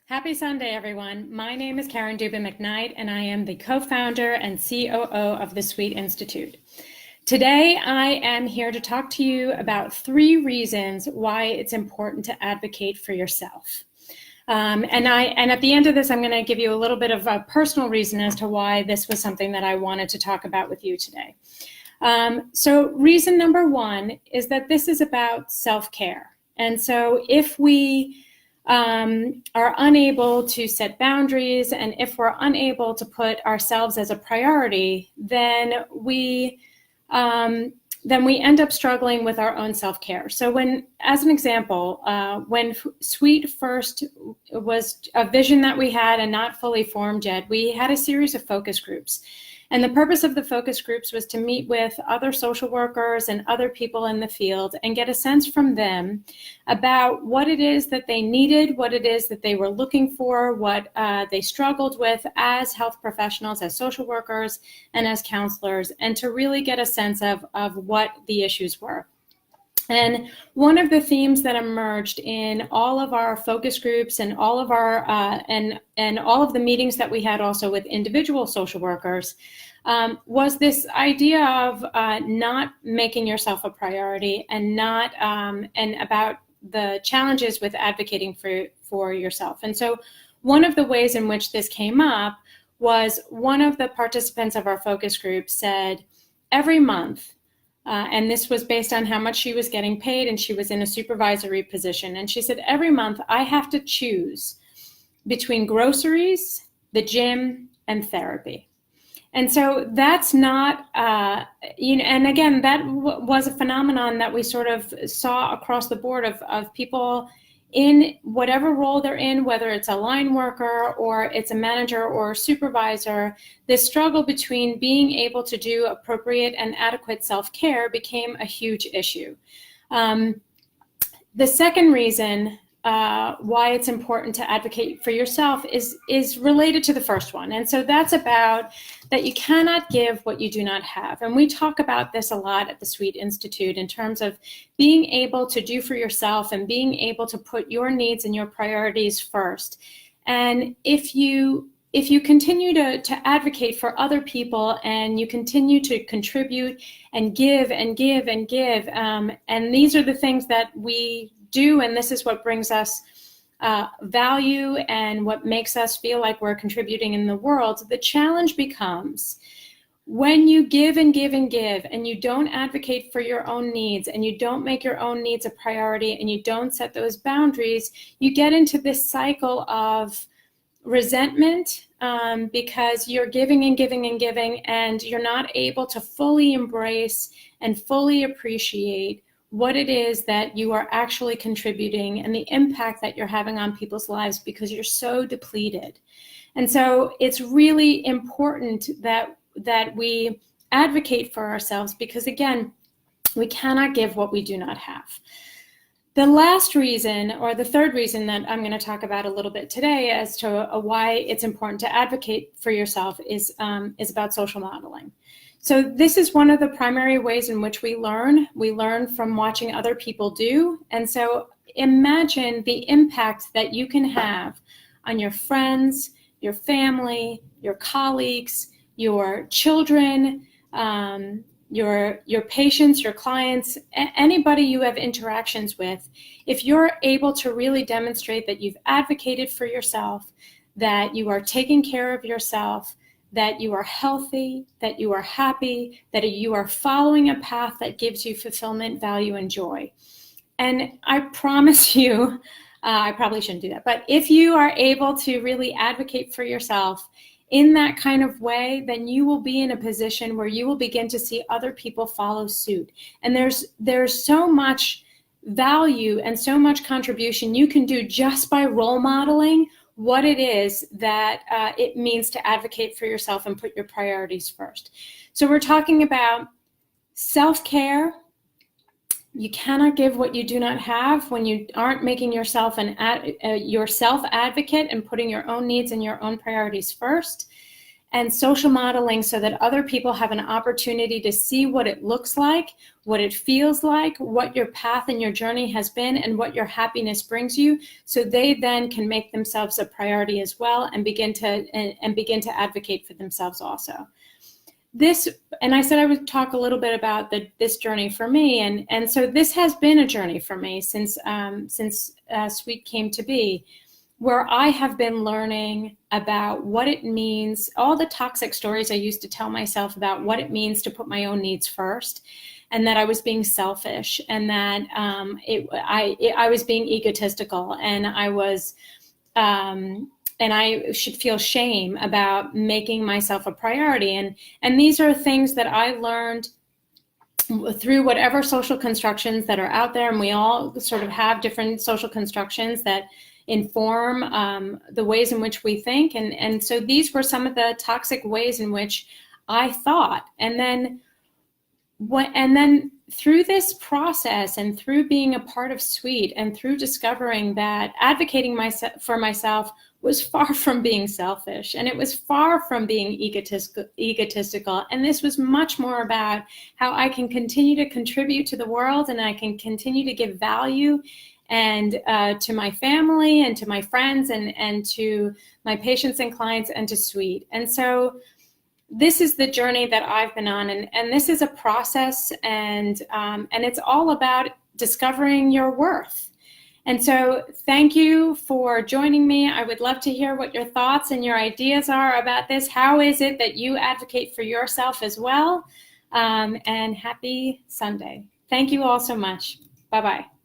Happy Sunday, everyone. My name is Karen Dubin-McKnight, and I am the co-founder and COO of the Sweet Institute. Today, I am here to talk to you about 3 reasons why it's important to advocate for yourself. And at the end of this, I'm going to give you a little bit of a personal reason as to why this was something that I wanted to talk about with you today. So reason number 1 is that this is about self-care. And so if we are unable to set boundaries, and if we're unable to put ourselves as a priority, then we end up struggling with our own self-care. So as an example, when Sweet first was a vision that we had and not fully formed yet, we had a series of focus groups. And the purpose of the focus groups was to meet with other social workers and other people in the field and get a sense from them about what it is that they needed, what it is that they were looking for, what they struggled with as health professionals, as social workers, and as counselors, and to really get a sense of what the issues were. And one of the themes that emerged in all of our focus groups and all of our and all of the meetings that we had also with individual social workers was this idea of not making yourself a priority and not and about the challenges with advocating for yourself. And so one of the ways in which this came up was one of the participants of our focus group said, every month, and this was based on how much she was getting paid, and she was in a supervisory position. And she said, every month I have to choose between groceries, the gym, and therapy. And so that's not, and again, that was a phenomenon that we sort of saw across the board of people in whatever role they're in, whether it's a line worker or it's a manager or a supervisor. This struggle between being able to do appropriate and adequate self-care became a huge issue. The second reason why it's important to advocate for yourself is related to the first one. And so that's about that you cannot give what you do not have. And we talk about this a lot at the Sweet Institute in terms of being able to do for yourself and being able to put your needs and your priorities first. And if you continue to advocate for other people and you continue to contribute and give and give and give, and these are the things that we do, and this is what brings us value and what makes us feel like we're contributing in the world. The challenge becomes when you give and give and give and you don't advocate for your own needs and you don't make your own needs a priority and you don't set those boundaries, you get into this cycle of resentment because you're giving and giving and giving, and you're not able to fully embrace and fully appreciate what it is that you are actually contributing and the impact that you're having on people's lives because you're so depleted. And so it's really important that we advocate for ourselves because, again, we cannot give what we do not have. The last reason, or the third reason that I'm going to talk about a little bit today as to why it's important to advocate for yourself is about social modeling. So this is one of the primary ways in which we learn. We learn from watching other people do. And so imagine the impact that you can have on your friends, your family, your colleagues, your children, your patients, your clients, anybody you have interactions with. If you're able to really demonstrate that you've advocated for yourself, that you are taking care of yourself, that you are healthy, that you are happy, that you are following a path that gives you fulfillment, value, and joy. And I promise you, I probably shouldn't do that, but if you are able to really advocate for yourself in that kind of way, then you will be in a position where you will begin to see other people follow suit. And there's so much value and so much contribution you can do just by role modeling what it is that it means to advocate for yourself and put your priorities first. So we're talking about self-care. You cannot give what you do not have when you aren't making yourself your self-advocate and putting your own needs and your own priorities first. and social modeling so that other people have an opportunity to see what it looks like, what it feels like, what your path and your journey has been, and what your happiness brings you, so they then can make themselves a priority as well and begin to advocate for themselves also. This, and I said I would talk a little bit about this journey for me, and so this has been a journey for me since Sweet came to be, where I have been learning about what it means, all the toxic stories I used to tell myself about what it means to put my own needs first, and that I was being selfish, and that I was being egotistical, and I should feel shame about making myself a priority. And these are things that I learned through whatever social constructions that are out there, and we all sort of have different social constructions that inform the ways in which we think. And so these were some of the toxic ways in which I thought. And then through this process, and through being a part of Sweet, and through discovering that advocating for myself was far from being selfish, and it was far from being egotistical. And this was much more about how I can continue to contribute to the world, and I can continue to give value and to my family and to my friends and to my patients and clients and to Sweet. And so this is the journey that I've been on, and this is a process, and it's all about discovering your worth. And so thank you for joining me. I would love to hear what your thoughts and your ideas are about this. How is it that you advocate for yourself as well? And happy Sunday. Thank you all so much. Bye-bye.